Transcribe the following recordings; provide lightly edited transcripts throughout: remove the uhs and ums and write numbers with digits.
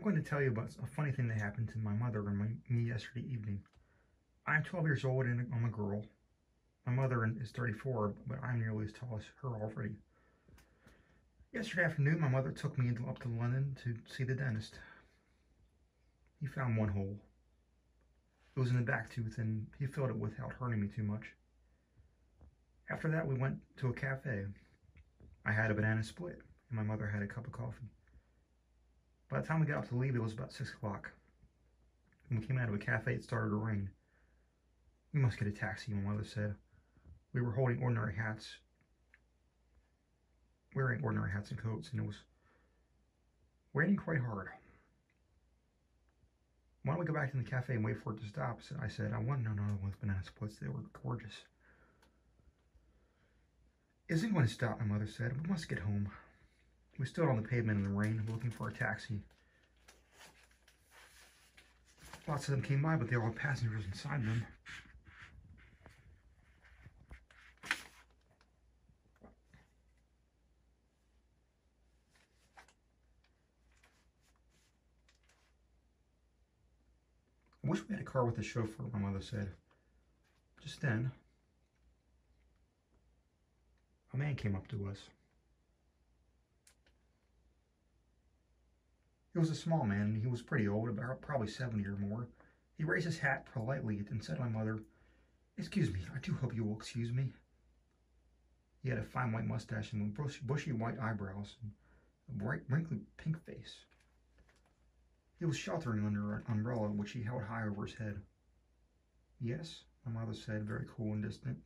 going to tell you about a funny thing that happened to my mother and me yesterday evening. I'm 12 years old and I'm a girl. My mother is 34, but I'm nearly as tall as her already. Yesterday afternoon, my mother took me up to London to see the dentist. He found one hole. It was in the back tooth, and he filled it without hurting me too much. After that, we went to a cafe. I had a banana split, and my mother had a cup of coffee. By the time we got up to leave, it was about 6 o'clock. When we came out of a cafe, it started to rain. We must get a taxi, my mother said. We were holding ordinary hats, wearing ordinary hats and coats, and it was raining quite hard. Why don't we go back to the cafe and wait for it to stop? I said, I want another one of those banana splits. They were gorgeous. It isn't going to stop, my mother said. We must get home. We stood on the pavement in the rain, looking for a taxi. Lots of them came by, but they all had passengers inside them. I wish we had a car with a chauffeur, my mother said. Just then, a man came up to us. He was a small man, and he was pretty old, about probably 70 or more. He raised his hat politely and said to my mother, "Excuse me, I do hope you will excuse me." He had a fine white mustache and bushy white eyebrows and a bright, wrinkly pink face. He was sheltering under an umbrella which he held high over his head. "Yes," my mother said, very cool and distant.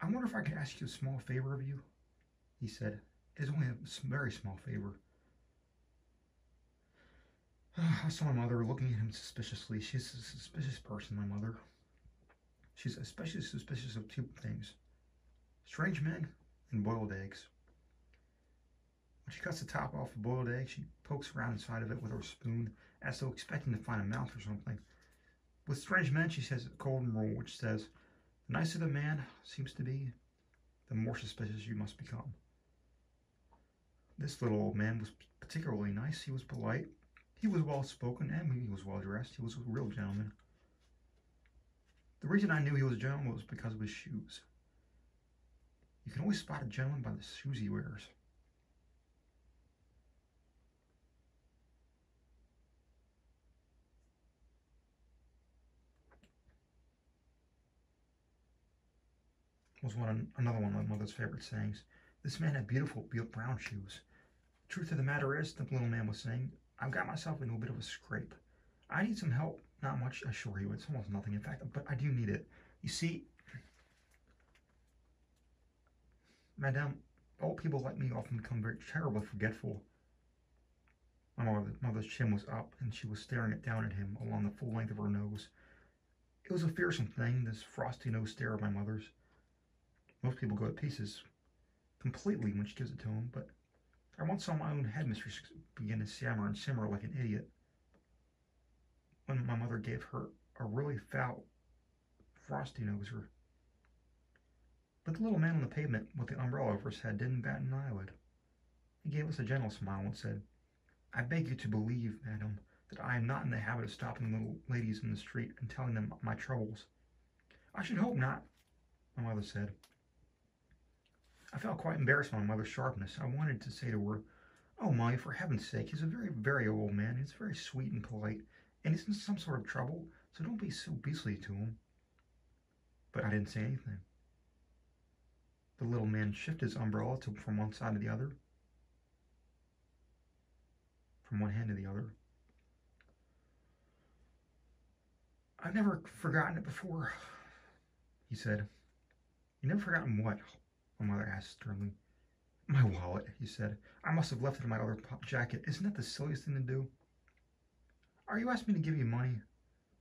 "I wonder if I could ask you a small favor of you," he said. "It is only a very small favor." I saw my mother looking at him suspiciously. She's a suspicious person, my mother. She's especially suspicious of two things: strange men and boiled eggs. When she cuts the top off a boiled egg, she pokes around inside of it with her spoon, as though expecting to find a mouth or something. With strange men, she says a golden rule, which says, the nicer the man seems to be, the more suspicious you must become. This little old man was particularly nice. He was polite. He was well-spoken, and he was well-dressed. He was a real gentleman. The reason I knew he was a gentleman was because of his shoes. You can always spot a gentleman by the shoes he wears. Was another one of my mother's favorite sayings. This man had beautiful brown shoes. Truth of the matter is, the little man was saying, I've got myself into a bit of a scrape. I need some help. Not much, I assure you. It's almost nothing, in fact, but I do need it. You see, Madame, old people like me often become very terribly forgetful. My mother's chin was up, and she was staring down at him along the full length of her nose. It was a fearsome thing, this frosty nose stare of my mother's. Most people go to pieces completely when she gives it to them, but I once saw my own headmistress begin to stammer and simmer like an idiot when my mother gave her a really foul, frosty noser. But the little man on the pavement with the umbrella over his head didn't bat an eyelid. He gave us a gentle smile and said, I beg you to believe, madam, that I am not in the habit of stopping little ladies in the street and telling them my troubles. I should hope not, my mother said. I felt quite embarrassed by my mother's sharpness. I wanted to say to her, Oh, Molly, for heaven's sake, he's a very, very old man. He's very sweet and polite, and he's in some sort of trouble, so don't be so beastly to him. But I didn't say anything. The little man shifted his umbrella from one side to the other, from one hand to the other. I've never forgotten it before, he said. You never forgotten what? My mother asked sternly. My wallet, he said. I must have left it in my other jacket. Isn't that the silliest thing to do? Are you asking me to give you money?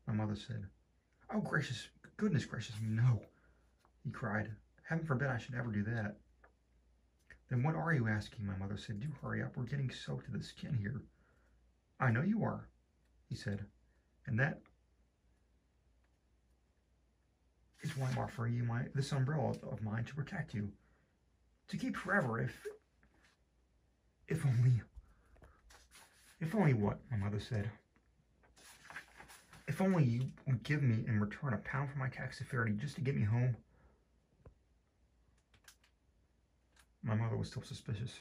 My mother said. Oh, gracious, goodness gracious me, no, he cried. Heaven forbid I should ever do that. Then what are you asking? My mother said. Do hurry up. We're getting soaked to the skin here. I know you are, he said. And that is why I'm offering you this umbrella of mine to protect you. To keep forever, if If only what? My mother said. If only you would give me in return £1 for my taxi fare just to get me home. My mother was still suspicious.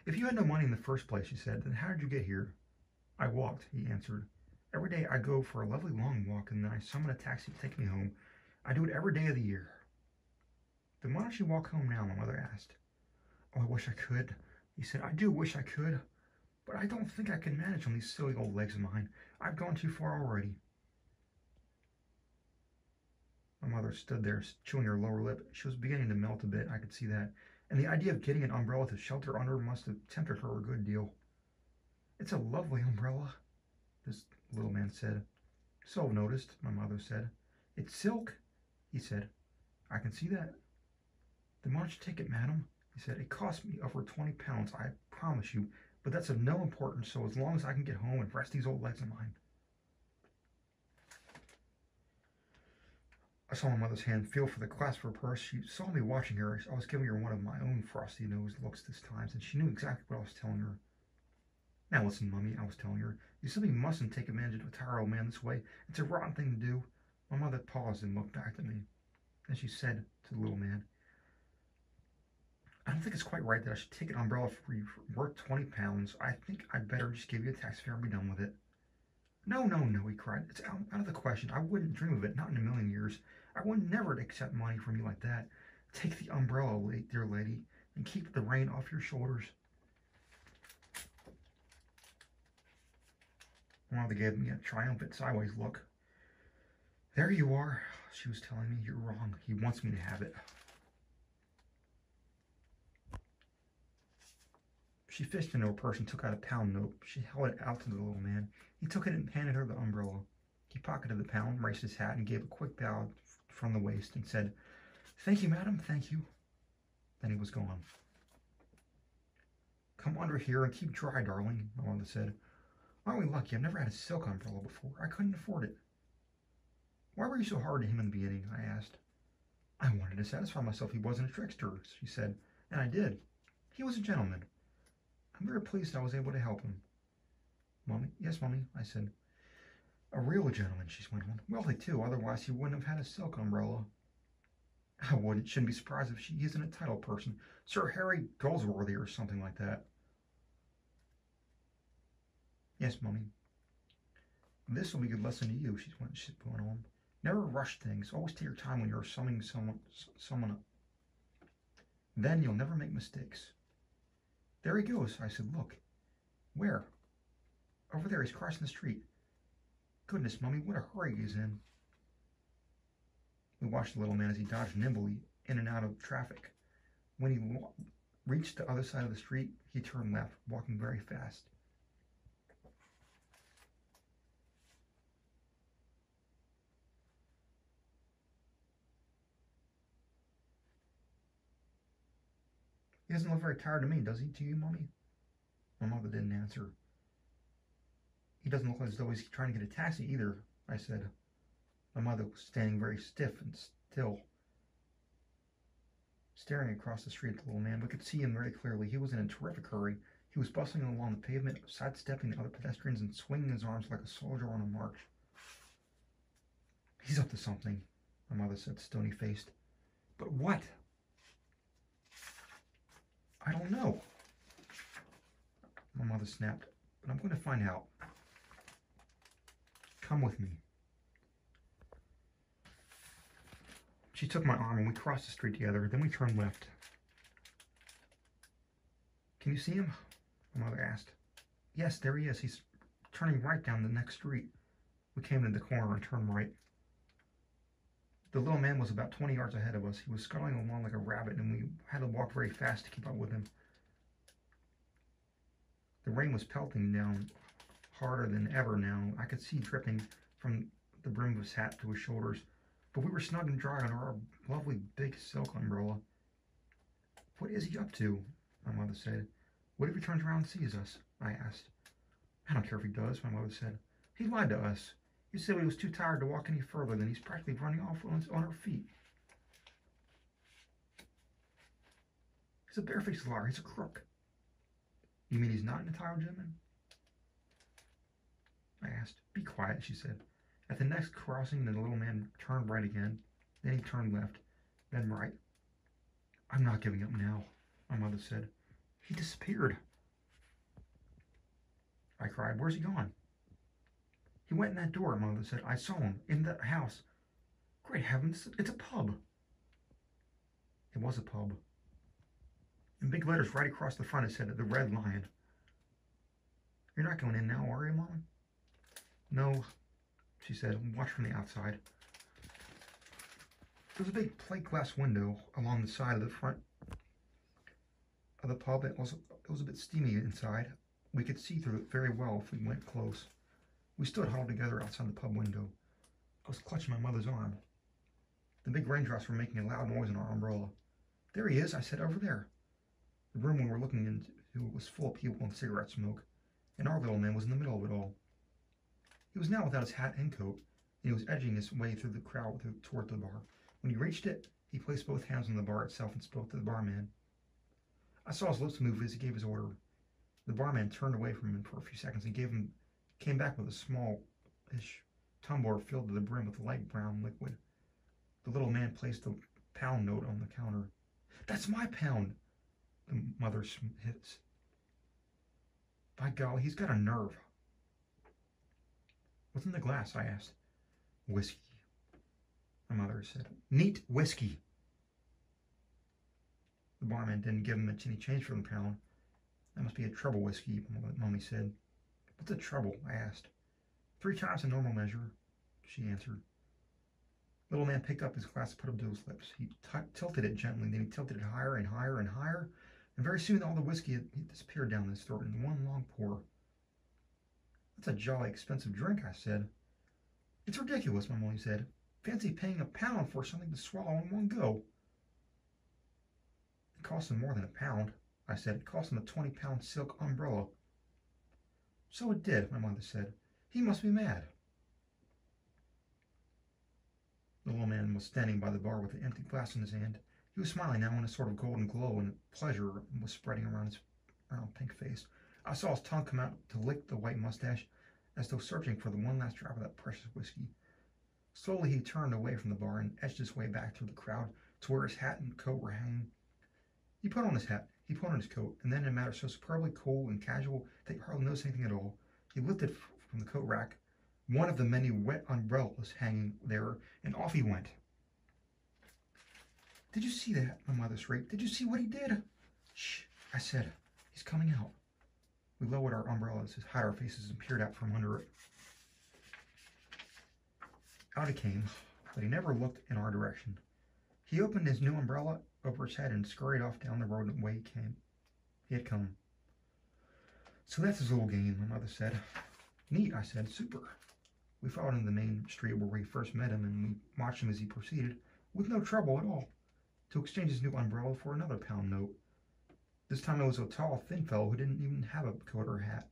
If you had no money in the first place, she said, then how did you get here? I walked, he answered. Every day I go for a lovely long walk and then I summon a taxi to take me home. I do it every day of the year. Then why don't you walk home now? My mother asked. Oh, I wish I could, he said. I do wish I could, but I don't think I can manage on these silly old legs of mine. I've gone too far already. My mother stood there, chewing her lower lip. She was beginning to melt a bit, I could see that, and the idea of getting an umbrella to shelter under must have tempted her a good deal. It's a lovely umbrella, this little man said. So I've noticed, my mother said. It's silk, he said. I can see that. Then why don't you take it, madam? He said. It cost me over £20, I promise you, but that's of no importance, so as long as I can get home and rest these old legs of mine. I saw my mother's hand feel for the clasp of her purse. She saw me watching her. I was giving her one of my own frosty-nosed looks this time, and she knew exactly what I was telling her. Now listen, Mummy, I was telling her. You simply mustn't take advantage of a tired old man this way. It's a rotten thing to do. My mother paused and looked back at me. Then she said to the little man, I don't think it's quite right that I should take an umbrella for you worth £20. I think I'd better just give you a taxi fare and be done with it. No, no, no, he cried. It's out of the question. I wouldn't dream of it, not in a million years. I would never accept money from you like that. Take the umbrella, dear lady, and keep the rain off your shoulders. My mother gave me a triumphant sideways look. There you are, she was telling me. You're wrong. He wants me to have it. She fished into her purse and took out a £1 note. She held it out to the little man. He took it and handed her the umbrella. He pocketed the £1, raised his hat, and gave a quick bow from the waist and said, Thank you, madam, thank you. Then he was gone. Come under here and keep dry, darling, my mother said. Aren't we lucky? I've never had a silk umbrella before. I couldn't afford it. Why were you so hard to him in the beginning? I asked. I wanted to satisfy myself he wasn't a trickster, she said, and I did. He was a gentleman. I'm very pleased I was able to help him. Mummy? Yes, Mummy, I said. A real gentleman, she went on. Wealthy, too, otherwise he wouldn't have had a silk umbrella. I shouldn't be surprised if he isn't a titled person. Sir Harry Goldsworthy or something like that. Yes, Mummy. This will be a good lesson to you, she went on. Never rush things. Always take your time when you're summoning someone up. Then you'll never make mistakes. There he goes, I said. Look. Where? Over there, he's crossing the street. Goodness, Mummy, what a hurry he's in. We watched the little man as he dodged nimbly in and out of traffic. When he reached the other side of the street, he turned left, walking very fast. He doesn't look very tired to me, does he? To you, Mummy? My mother didn't answer. He doesn't look as though he's trying to get a taxi either, I said. My mother was standing very stiff and still, staring across the street at the little man. We could see him very clearly. He was in a terrific hurry. He was bustling along the pavement, sidestepping the other pedestrians and swinging his arms like a soldier on a march. He's up to something, my mother said, stony-faced. But what? I don't know. My mother snapped, but I'm going to find out. Come with me. She took my arm and we crossed the street together. Then we turned left. Can you see him? My mother asked. Yes, there he is. He's turning right down the next street. We came to the corner and turned right. The little man was about 20 yards ahead of us. He was scuttling along like a rabbit, and we had to walk very fast to keep up with him. The rain was pelting down harder than ever now. I could see dripping from the brim of his hat to his shoulders, but we were snug and dry under our lovely big silk umbrella. What is he up to? My mother said. What if he turns around and sees us? I asked. I don't care if he does, my mother said. He lied to us. He said he was too tired to walk any further, then he's practically running off on our feet. He's a barefaced liar. He's a crook. You mean he's not an Italian gentleman? I asked. Be quiet, she said. At the next crossing, the little man turned right again. Then he turned left, then right. I'm not giving up now, my mother said. He disappeared. I cried. Where's he gone? He went in that door, my mother said. I saw him in the house. Great heavens, it's a pub. It was a pub. In big letters right across the front it said, The Red Lion. You're not going in now, are you, Mom? No, she said. Watch from the outside. There was a big plate glass window along the side of the front of the pub. It was a bit steamy inside. We could see through it very well if we went close. We stood huddled together outside the pub window. I was clutching my mother's arm. The big raindrops were making a loud noise on our umbrella. There he is, I said, over there. The room we were looking into was full of people and cigarette smoke, and our little man was in the middle of it all. He was now without his hat and coat, and he was edging his way through the crowd toward the bar. When he reached it, he placed both hands on the bar itself and spoke to the barman. I saw his lips move as he gave his order. The barman turned away from him for a few seconds and came back with a small-ish tumbler filled to the brim with light brown liquid. The little man placed a pound note on the counter. That's my pound, the mother hits. By golly, he's got a nerve. What's in the glass? I asked. Whiskey, my mother said. Neat whiskey. The barman didn't give him any change for the pound. That must be a trouble whiskey, Mommy said. What's a trouble? I asked. 3 times the normal measure, she answered. The little man picked up his glass and put it to his lips. He tilted it gently, then he tilted it higher and higher and higher, and very soon all the whiskey had disappeared down his throat in one long pour. That's a jolly expensive drink, I said. It's ridiculous, my mommy said. Fancy paying £1 for something to swallow in one go. It cost him more than £1, I said. It cost him a 20-pound silk umbrella. So it did, my mother said. He must be mad. The little man was standing by the bar with an empty glass in his hand. He was smiling now in a sort of golden glow, and pleasure was spreading around his round pink face. I saw his tongue come out to lick the white mustache, as though searching for the one last drop of that precious whiskey. Slowly he turned away from the bar and edged his way back through the crowd to where his hat and coat were hanging. He put on his hat, he put on his coat, and then in a manner so superbly cool and casual that you hardly noticed anything at all, he lifted from the coat rack one of the many wet umbrellas hanging there, and off he went. Did you see that? My mother shrieked. Did you see what he did? Shh, I said. He's coming out. We lowered our umbrellas, hid our faces, and peered out from under it. Out he came, but he never looked in our direction. He opened his new umbrella over his head and scurried off down the road the way he had come. So that's his little game, my mother said. Neat, I said. Super. We followed him to the main street where we first met him, and we watched him as he proceeded, with no trouble at all, to exchange his new umbrella for another £1 note. This time it was a tall, thin fellow who didn't even have a coat or hat.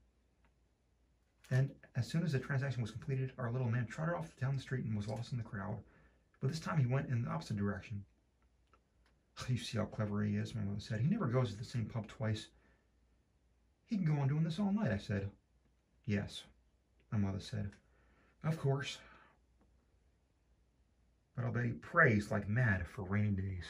And as soon as the transaction was completed, our little man trotted off down the street and was lost in the crowd. But this time he went in the opposite direction. You see how clever he is, my mother said. He never goes to the same pub twice. He can go on doing this all night, I said. Yes, my mother said. Of course. But I'll bet he prays like mad for rainy days.